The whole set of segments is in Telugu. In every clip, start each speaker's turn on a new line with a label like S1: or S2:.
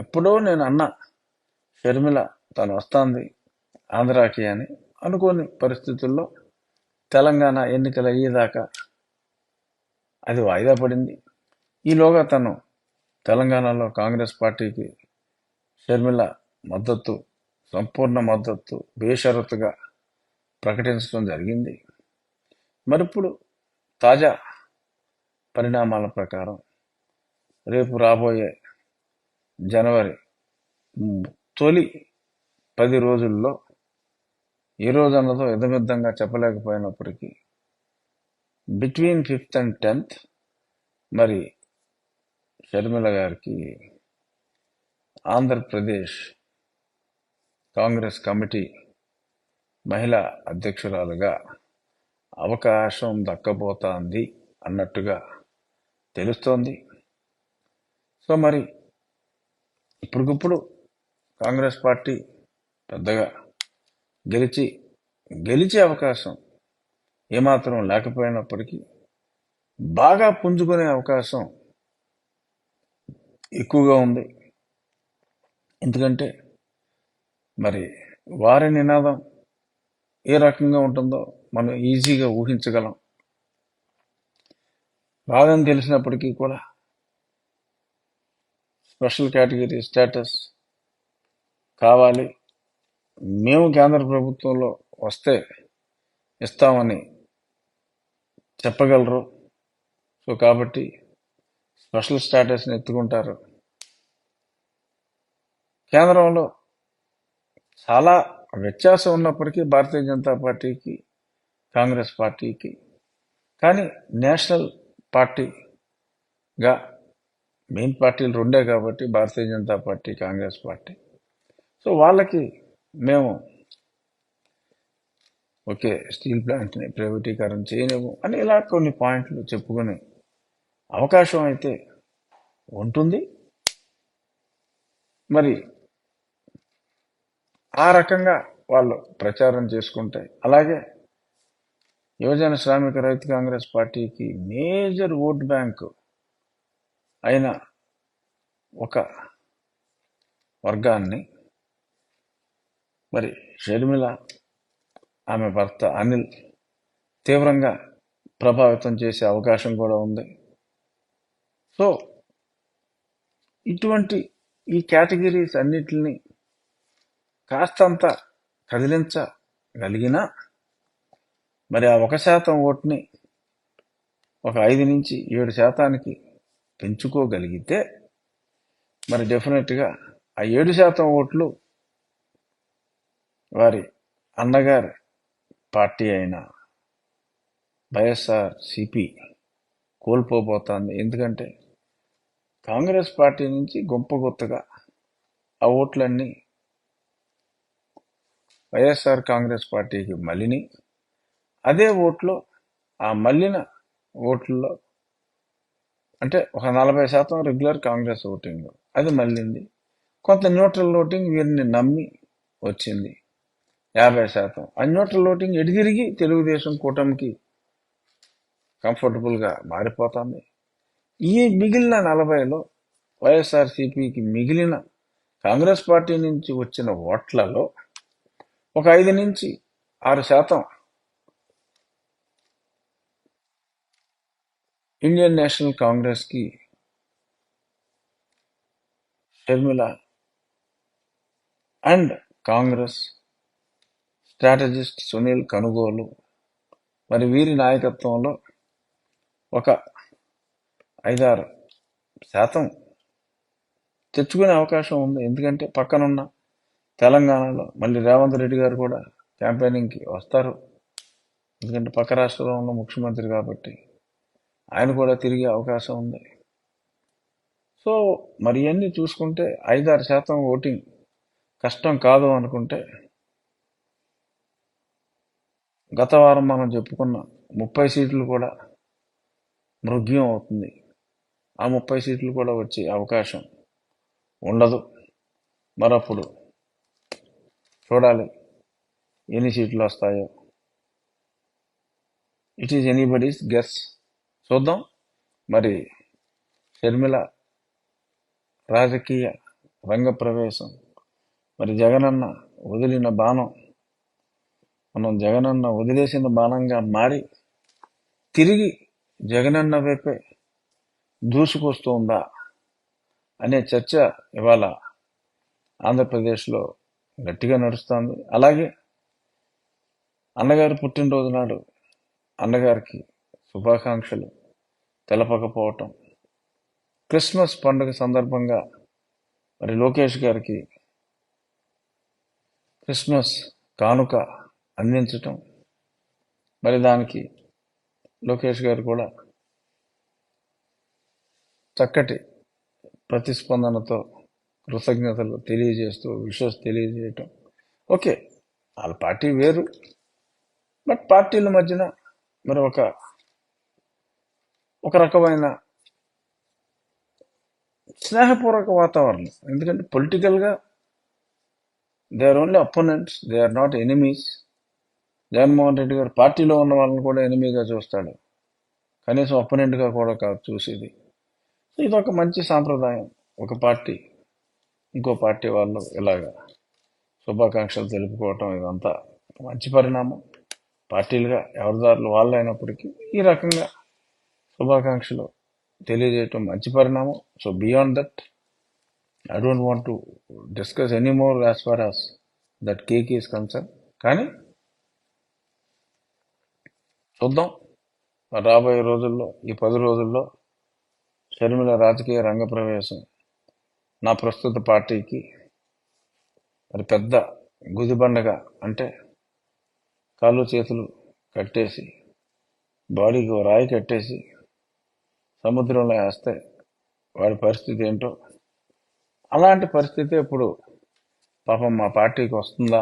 S1: ఎప్పుడో నేను అన్నా షర్మిల తను వస్తుంది ఆంధ్రాకి అని. అనుకోని పరిస్థితుల్లో తెలంగాణ ఎన్నికలు అయ్యేదాకా అది వాయిదా పడింది. ఈలోగా తను తెలంగాణలో కాంగ్రెస్ పార్టీకి షర్మిల మద్దతు, సంపూర్ణ మద్దతు బేషరతుగా ప్రకటించడం జరిగింది. మరిప్పుడు తాజా పరిణామాల ప్రకారం రేపు రాబోయే జనవరి తొలి 10 రోజుల్లో ఏ రోజన్నదో ఇదమిద్దంగా చెప్పలేకపోయినప్పటికీ బిట్వీన్ 5th and 10th మరి షర్మిల గారికి ఆంధ్రప్రదేశ్ కాంగ్రెస్ కమిటీ మహిళా అధ్యక్షురాలుగా అవకాశం దక్కబోతోంది అన్నట్టుగా తెలుస్తోంది. సో మరి ఇప్పటికిప్పుడు కాంగ్రెస్ పార్టీ పెద్దగా గెలిచే అవకాశం ఏమాత్రం లేకపోయినప్పటికీ బాగా పుంజుకునే అవకాశం ఎక్కువగా ఉంది. ఎందుకంటే మరి వారి నినాదం ఏ రకంగా ఉంటుందో మనం ఈజీగా ఊహించగలం. రాదని తెలిసినప్పటికీ కూడా స్పెషల్ కేటగిరీ స్టేటస్ కావాలి, మేము కేంద్ర ప్రభుత్వంలో వస్తే ఇస్తామని చెప్పగలరు. సో కాబట్టి స్పెషల్ స్టేటస్ని ఎత్తుకుంటారు. కేంద్రంలో చాలా వ్యత్యాసం ఉన్నప్పటికీ భారతీయ జనతా పార్టీకి కాంగ్రెస్ పార్టీకి, కానీ నేషనల్ పార్టీగా మెయిన్ పార్టీలు రెండే కాబట్టి Bharatiya Janata Party, Congress party. So వాళ్ళకి మేము ఓకే స్టీల్ ప్లాంట్ని ప్రైవేటీకరణ చేయలేము అని ఇలా కొన్ని పాయింట్లు చెప్పుకునే అవకాశం అయితే ఉంటుంది. మరి ఆ రకంగా వాళ్ళు ప్రచారం చేసుకుంటే, అలాగే యువజన శ్రామిక రైతు కాంగ్రెస్ పార్టీకి మేజర్ ఓట్ బ్యాంకు అయిన ఒక వర్గాన్ని మరి షర్మిల, ఆమె భర్త అనిల్ తీవ్రంగా ప్రభావితం చేసే అవకాశం కూడా ఉంది. సో ఇటువంటి ఈ కేటగిరీస్ అన్నిటిని కాస్తంత కదిలించగలిగినా మరి ఆ 1% ఓటుని ఒక 5 నుంచి 7% పెంచుకోగలిగితే మరి డెఫినెట్గా ఆ 7% ఓట్లు వారి అన్నగారి పార్టీ అయిన వైఎస్ఆర్సిపి కోల్పోబోతోంది. ఎందుకంటే కాంగ్రెస్ పార్టీ నుంచి గొప్పగా ఆ ఓట్లన్నీ వైఎస్ఆర్ కాంగ్రెస్ పార్టీకి మళ్ళిని, అదే ఓట్లో ఆ మళ్ళిన ఓట్లలో అంటే ఒక 40% రెగ్యులర్ కాంగ్రెస్ ఓటింగ్ అది మళ్ళింది, కొంత న్యూట్రల్ ఓటింగ్ వీరిని నమ్మి వచ్చింది 50%. ఆ న్యూట్రల్ ఓటింగ్ ఎడితిరిగి తెలుగుదేశం కూటమికి కంఫర్టబుల్గా మారిపోతుంది. ఈ మిగిలిన 40లో వైఎస్ఆర్సీపీకి మిగిలిన కాంగ్రెస్ పార్టీ నుంచి వచ్చిన ఓట్లలో ఒక 5 నుంచి 6% ఇండియన్ నేషనల్ కాంగ్రెస్కి షర్మిల అండ్ కాంగ్రెస్ స్ట్రాటజిస్ట్ సునీల్ కనుగోలు మరి వీరి నాయకత్వంలో ఒక 5-6% తెచ్చుకునే అవకాశం ఉంది. ఎందుకంటే పక్కనున్న తెలంగాణలో మళ్ళీ రేవంత్ రెడ్డి గారు కూడా క్యాంపెయినింగ్కి వస్తారు. ఎందుకంటే పక్క రాష్ట్రంలో ఉన్న ముఖ్యమంత్రి కాబట్టి ఆయన కూడా తిరిగే అవకాశం ఉంది. సో మరి ఇవన్నీ చూసుకుంటే 5-6% ఓటింగ్ కష్టం కాదు అనుకుంటే, గత వారం మనం చెప్పుకున్న 30 సీట్లు కూడా మృగ్యం అవుతుంది. ఆ 30 సీట్లు కూడా వచ్చే అవకాశం ఉండదు. మరప్పుడు చూడాలి ఎన్ని సీట్లు వస్తాయో. It is anybody's guess. చూద్దాం మరి షర్మిల రాజకీయ రంగప్రవేశం. మరి జగనన్న వదిలిన బాణం, మనం జగనన్న వదిలేసిన బాణంగా మారి తిరిగి జగనన్న వైపే దూసుకొస్తుందా అనే చర్చ ఇవాళ ఆంధ్రప్రదేశ్లో గట్టిగా నడుస్తుంది. అలాగే అన్నగారి పుట్టినరోజు నాడు అన్నగారికి శుభాకాంక్షలు తెలపకపోవటం, క్రిస్మస్ పండుగ సందర్భంగా మరి లోకేష్ గారికి క్రిస్మస్ కానుక అందించటం, మరి దానికి లోకేష్ గారు కూడా చక్కటి ప్రతిస్పందనతో కృతజ్ఞతలు తెలియజేస్తూ విషెస్ తెలియజేయటం. ఓకే, వాళ్ళ పార్టీ వేరు, బట్ పార్టీల మధ్యన మరి ఒక రకమైన స్నేహపూర్వక వాతావరణం. ఎందుకంటే పొలిటికల్గా they are only opponents, they are not enemies. Jaganmohan Reddy గారు పార్టీలో ఉన్న వాళ్ళని కూడా ఎనిమీగా చూస్తాడు, కనీసం అపోనెంట్గా కూడా కాదు చూసేది. ఇది ఒక మంచి సాంప్రదాయం. ఒక పార్టీ ఇంకో పార్టీ వాళ్ళు ఇలాగా శుభాకాంక్షలు తెలుపుకోవటం, ఇదంతా మంచి పరిణామం. పార్టీలుగా ఎవరి దారులు వాళ్ళు అయినప్పటికీ ఈ రకంగా శుభాకాంక్షలు తెలియజేయటం మంచి పరిణామం. So beyond that I don't want to discuss any more as far as that case is concern. కానీ చూద్దాం రాబోయే రోజుల్లో, ఈ 10 రోజుల్లో షర్మిల రాజకీయ రంగ ప్రవేశం నా ప్రస్తుత పార్టీకి మరి పెద్ద గుదిబండగా, అంటే కాళ్ళు చేతులు కట్టేసి బాడీకి ఓ రాయి కట్టేసి సముద్రంలో వేస్తే వాడి పరిస్థితి ఏంటో అలాంటి పరిస్థితి ఇప్పుడు పాపం మా పార్టీకి వస్తుందా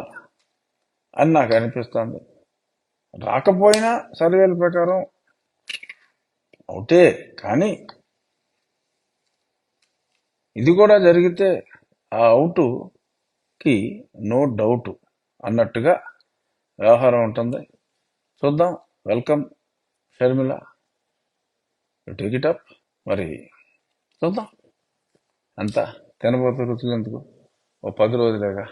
S1: అని నాకు అనిపిస్తుంది. రాకపోయినా సర్వేల ప్రకారం అవుతే, కానీ ఇది కూడా జరిగితే ఆ అవుటుకి నో డౌట్ అన్నట్టుగా వ్యవహారం ఉంటుంది. చూద్దాం. Welcome Sharmila, take it up. మరి చూద్దాం, అంతా తినబోతు రుచులు ఎందుకు, ఓ 10 రోజులేగా.